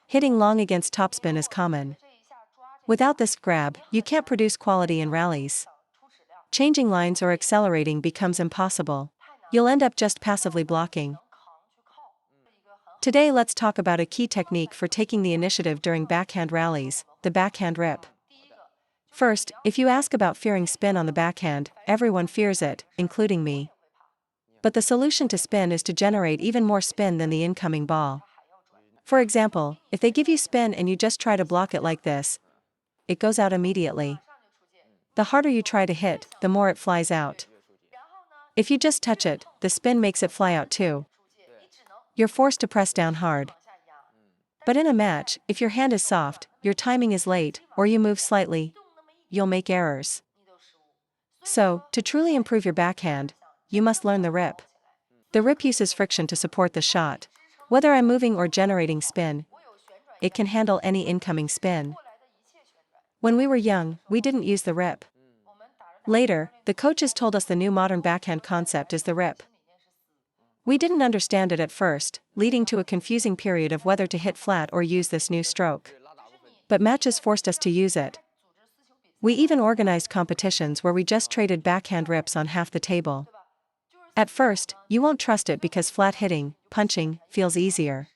Hitting long against topspin is common. Without this grab, you can't produce quality in rallies. Changing lines or accelerating becomes impossible. You'll end up just passively blocking. Today let's talk about a key technique for taking the initiative during backhand rallies, the backhand rip. First, if you ask about fearing spin on the backhand, everyone fears it, including me. But the solution to spin is to generate even more spin than the incoming ball. For example, if they give you spin and you just try to block it like this, it goes out immediately. The harder you try to hit, the more it flies out. If you just touch it, the spin makes it fly out too. You're forced to press down hard. But in a match, if your hand is soft, your timing is late, or you move slightly, you'll make errors. So, to truly improve your backhand, you must learn the rip. The rip uses friction to support the shot. Whether I'm moving or generating spin, it can handle any incoming spin. When we were young, we didn't use the rip. Later, the coaches told us the new modern backhand concept is the rip. We didn't understand it at first, leading to a confusing period of whether to hit flat or use this new stroke. But matches forced us to use it. We even organized competitions where we just traded backhand rips on half the table. At first, you won't trust it because flat hitting, punching, feels easier.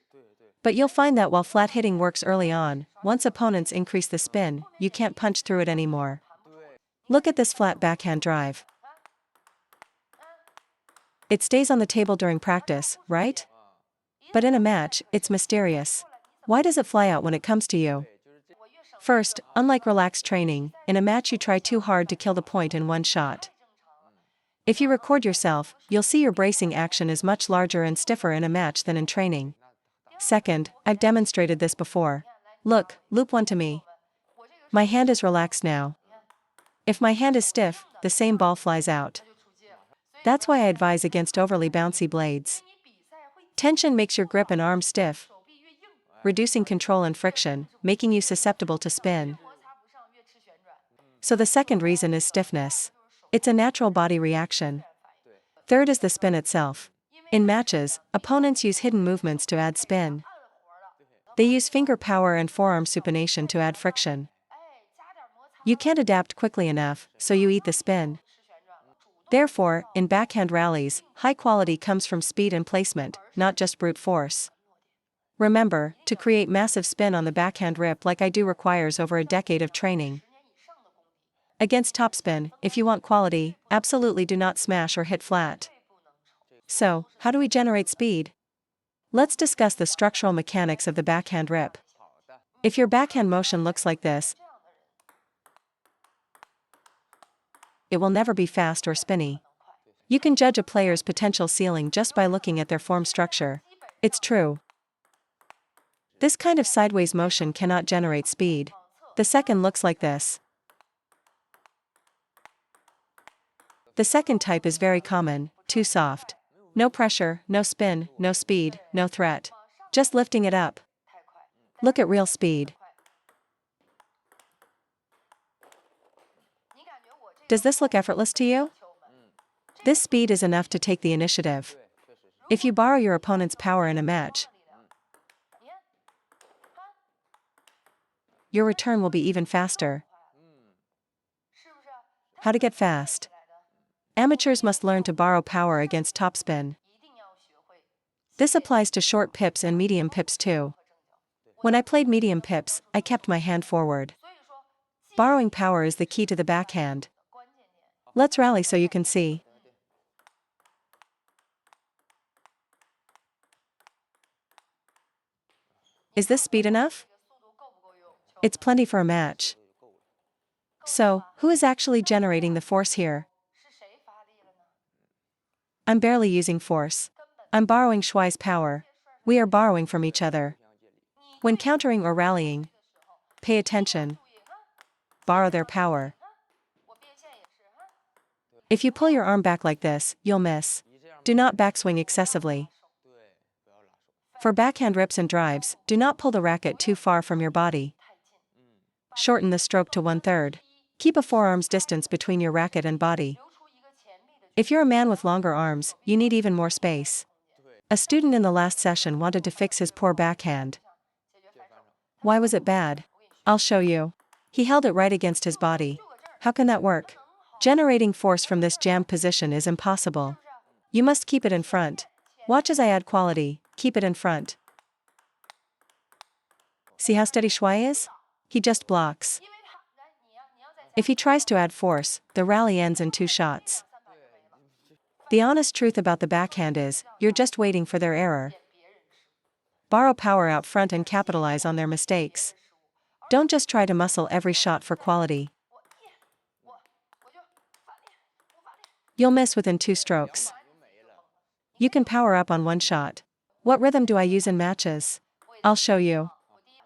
But you'll find that while flat hitting works early on, once opponents increase the spin, you can't punch through it anymore. Look at this flat backhand drive. It stays on the table during practice, right? But in a match, it's mysterious. Why does it fly out when it comes to you? First, unlike relaxed training, in a match you try too hard to kill the point in one shot. If you record yourself, you'll see your bracing action is much larger and stiffer in a match than in training. Second, I've demonstrated this before. Look, loop one to me. My hand is relaxed now. If my hand is stiff, the same ball flies out. That's why I advise against overly bouncy blades. Tension makes your grip and arm stiff, reducing control and friction, making you susceptible to spin. So the second reason is stiffness. It's a natural body reaction. Third is the spin itself. In matches, opponents use hidden movements to add spin. They use finger power and forearm supination to add friction. You can't adapt quickly enough, so you eat the spin. Therefore, in backhand rallies, high quality comes from speed and placement, not just brute force. Remember, to create massive spin on the backhand rip like I do requires over a decade of training. Against topspin, if you want quality, absolutely do not smash or hit flat. So, how do we generate speed? Let's discuss the structural mechanics of the backhand rip. If your backhand motion looks like this, it will never be fast or spinny. You can judge a player's potential ceiling just by looking at their form structure. It's true. This kind of sideways motion cannot generate speed. The second looks like this. The second type is very common, too soft. No pressure, no spin, no speed, no threat. Just lifting it up. Look at real speed. Does this look effortless to you? This speed is enough to take the initiative. If you borrow your opponent's power in a match, your return will be even faster. How to get fast? Amateurs must learn to borrow power against topspin. This applies to short pips and medium pips too. When I played medium pips, I kept my hand forward. Borrowing power is the key to the backhand. Let's rally so you can see. Is this speed enough? It's plenty for a match. So, who is actually generating the force here? I'm barely using force. I'm borrowing Shuai's power. We are borrowing from each other. When countering or rallying, pay attention. Borrow their power. If you pull your arm back like this, you'll miss. Do not backswing excessively. For backhand rips and drives, do not pull the racket too far from your body. Shorten the stroke to 1/3. Keep a forearm's distance between your racket and body. If you're a man with longer arms, you need even more space. A student in the last session wanted to fix his poor backhand. Why was it bad? I'll show you. He held it right against his body. How can that work? Generating force from this jammed position is impossible. You must keep it in front. Watch as I add quality, keep it in front. See how steady Shuai is? He just blocks. If he tries to add force, the rally ends in 2 shots. The honest truth about the backhand is, you're just waiting for their error. Borrow power out front and capitalize on their mistakes. Don't just try to muscle every shot for quality. You'll miss within 2 strokes. You can power up on 1 shot. What rhythm do I use in matches? I'll show you.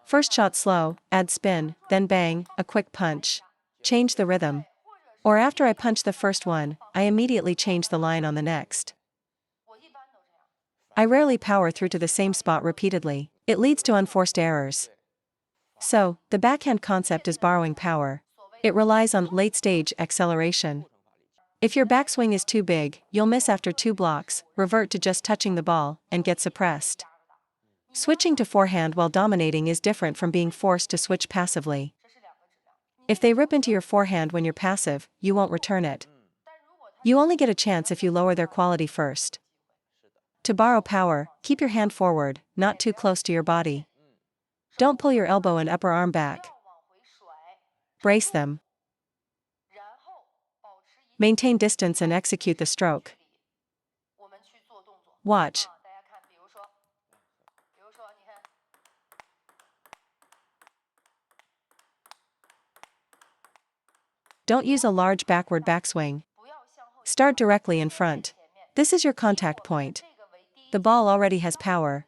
First shot slow, add spin, then bang, a quick punch. Change the rhythm. Or after I punch the first one, I immediately change the line on the next. I rarely power through to the same spot repeatedly. It leads to unforced errors. So, the backhand concept is borrowing power. It relies on late-stage acceleration. If your backswing is too big, you'll miss after 2 blocks, revert to just touching the ball, and get suppressed. Switching to forehand while dominating is different from being forced to switch passively. If they rip into your forehand when you're passive, you won't return it. You only get a chance if you lower their quality first. To borrow power, keep your hand forward, not too close to your body. Don't pull your elbow and upper arm back. Brace them. Maintain distance and execute the stroke. Watch. Don't use a large backward backswing. Start directly in front. This is your contact point. The ball already has power.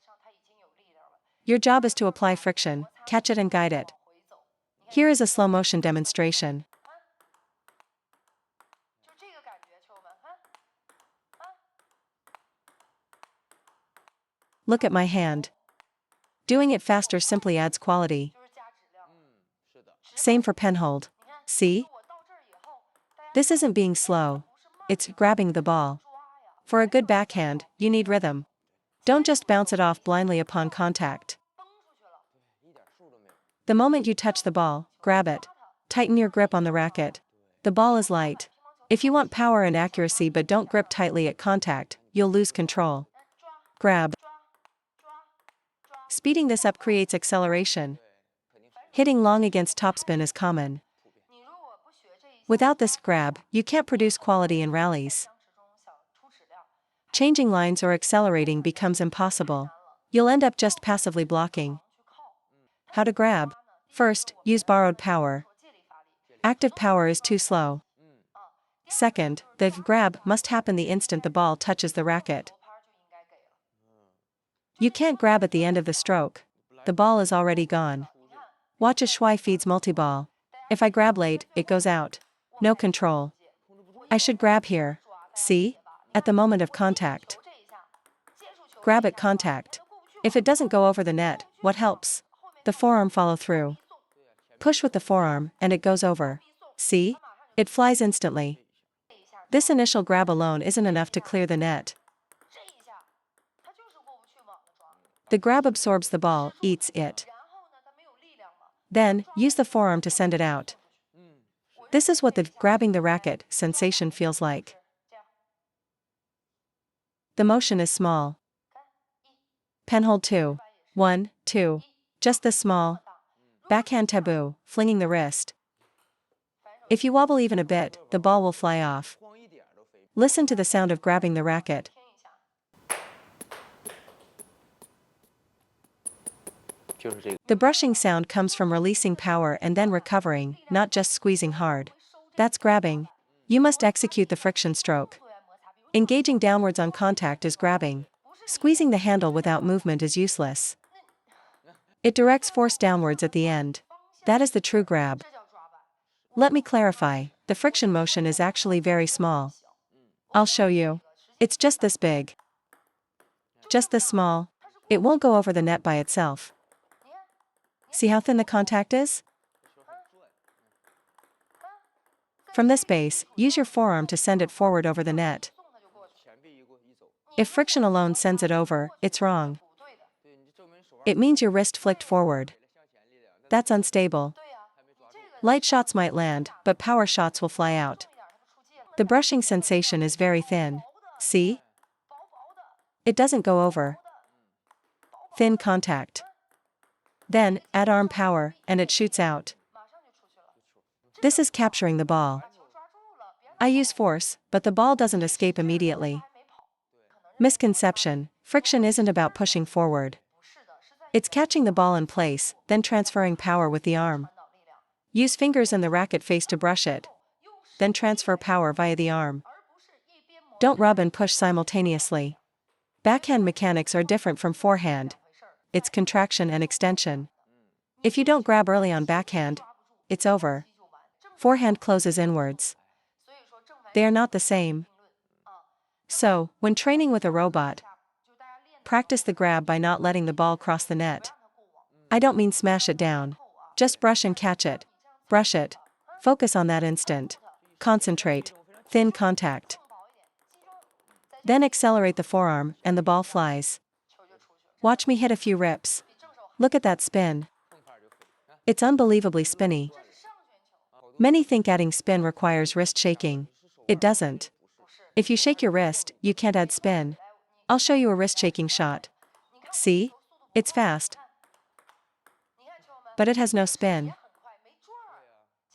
Your job is to apply friction, catch it and guide it. Here is a slow motion demonstration. Look at my hand. Doing it faster simply adds quality. Same for penhold. See? This isn't being slow. It's grabbing the ball. For a good backhand, you need rhythm. Don't just bounce it off blindly upon contact. The moment you touch the ball, grab it. Tighten your grip on the racket. The ball is light. If you want power and accuracy but don't grip tightly at contact, you'll lose control. Grab. Speeding this up creates acceleration. Hitting long against topspin is common. Without this grab, you can't produce quality in rallies. Changing lines or accelerating becomes impossible. You'll end up just passively blocking. How to grab? First, use borrowed power. Active power is too slow. Second, the grab must happen the instant the ball touches the racket. You can't grab at the end of the stroke. The ball is already gone. Watch as Shuai feeds multi-ball. If I grab late, it goes out. No control. I should grab here. See? At the moment of contact. Grab at contact. If it doesn't go over the net, what helps? The forearm follow through. Push with the forearm, and it goes over. See? It flies instantly. This initial grab alone isn't enough to clear the net. The grab absorbs the ball, eats it. Then, use the forearm to send it out. This is what the grabbing the racket sensation feels like. The motion is small. Penhold 2. 1, 2. Just this small. Backhand taboo, flinging the wrist. If you wobble even a bit, the ball will fly off. Listen to the sound of grabbing the racket. The brushing sound comes from releasing power and then recovering, not just squeezing hard. That's grabbing. You must execute the friction stroke. Engaging downwards on contact is grabbing. Squeezing the handle without movement is useless. It directs force downwards at the end. That is the true grab. Let me clarify, the friction motion is actually very small. I'll show you. It's just this big. Just this small. It won't go over the net by itself. See how thin the contact is? From this base, use your forearm to send it forward over the net. If friction alone sends it over, it's wrong. It means your wrist flicked forward. That's unstable. Light shots might land, but power shots will fly out. The brushing sensation is very thin. See? It doesn't go over. Thin contact. Then, add arm power, and it shoots out. This is capturing the ball. I use force, but the ball doesn't escape immediately. Misconception: friction isn't about pushing forward. It's catching the ball in place, then transferring power with the arm. Use fingers and the racket face to brush it. Then transfer power via the arm. Don't rub and push simultaneously. Backhand mechanics are different from forehand. It's contraction and extension. If you don't grab early on backhand, it's over. Forehand closes inwards. They are not the same. So, when training with a robot, practice the grab by not letting the ball cross the net. I don't mean smash it down. Just brush and catch it. Brush it. Focus on that instant. Concentrate. Thin contact. Then accelerate the forearm, and the ball flies. Watch me hit a few rips. Look at that spin. It's unbelievably spinny. Many think adding spin requires wrist shaking. It doesn't. If you shake your wrist, you can't add spin. I'll show you a wrist shaking shot. See? It's fast. But it has no spin.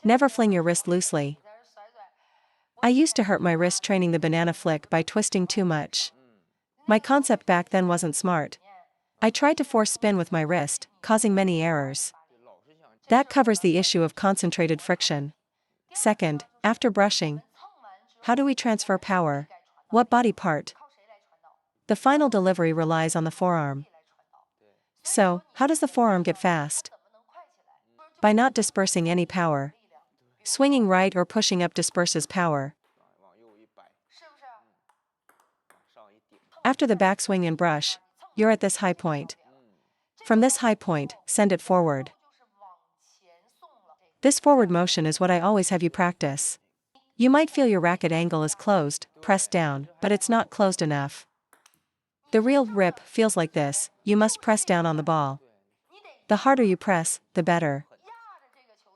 Never fling your wrist loosely. I used to hurt my wrist training the banana flick by twisting too much. My concept back then wasn't smart. I tried to force spin with my wrist, causing many errors. That covers the issue of concentrated friction. Second, after brushing, how do we transfer power? What body part? The final delivery relies on the forearm. So, how does the forearm get fast? By not dispersing any power. Swinging right or pushing up disperses power. After the backswing and brush, you're at this high point. From this high point, send it forward. This forward motion is what I always have you practice. You might feel your racket angle is closed, pressed down, but it's not closed enough. The real rip feels like this: you must press down on the ball. The harder you press, the better.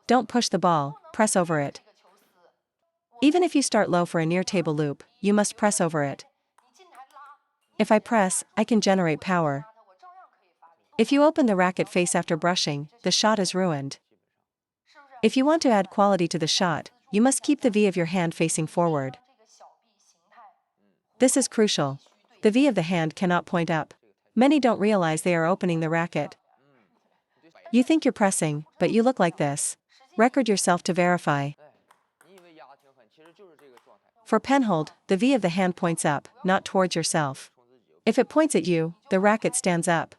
Don't push the ball, press over it. Even if you start low for a near table loop, you must press over it. If I press, I can generate power. If you open the racket face after brushing, the shot is ruined. If you want to add quality to the shot, you must keep the V of your hand facing forward. This is crucial. The V of the hand cannot point up. Many don't realize they are opening the racket. You think you're pressing, but you look like this. Record yourself to verify. For penhold, the V of the hand points up, not towards yourself. If it points at you, the racket stands up.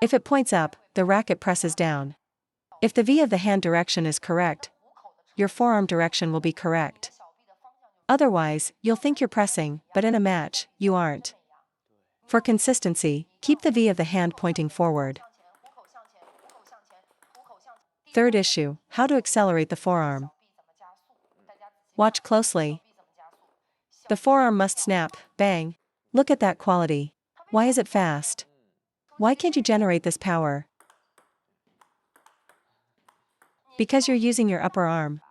If it points up, the racket presses down. If the V of the hand direction is correct, your forearm direction will be correct. Otherwise, you'll think you're pressing, but in a match, you aren't. For consistency, keep the V of the hand pointing forward. Third issue: how to accelerate the forearm. Watch closely. The forearm must snap, bang. Look at that quality. Why is it fast? Why can't you generate this power? Because you're using your upper arm.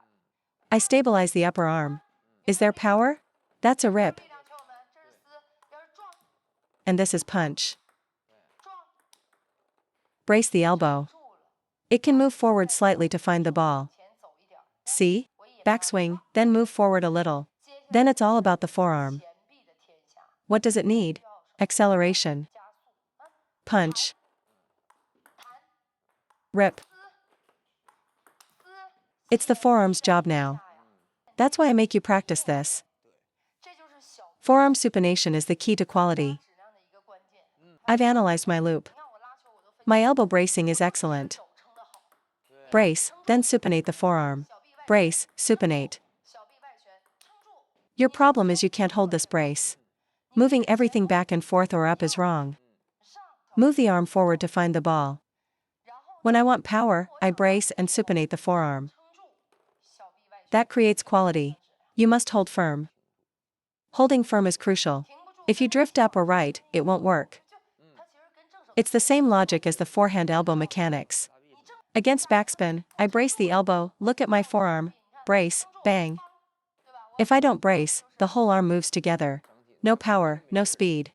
I stabilize the upper arm. Is there power? That's a rip. And this is punch. Brace the elbow. It can move forward slightly to find the ball. See? Backswing, then move forward a little. Then it's all about the forearm. What does it need? Acceleration. Punch. Rip. It's the forearm's job now. That's why I make you practice this. Forearm supination is the key to quality. I've analyzed my loop. My elbow bracing is excellent. Brace, then supinate the forearm. Brace, supinate. Your problem is you can't hold this brace. Moving everything back and forth or up is wrong. Move the arm forward to find the ball. When I want power, I brace and supinate the forearm. That creates quality. You must hold firm. Holding firm is crucial. If you drift up or right, it won't work. It's the same logic as the forehand elbow mechanics. Against backspin, I brace the elbow, look at my forearm, brace, bang. If I don't brace, the whole arm moves together. No power, no speed.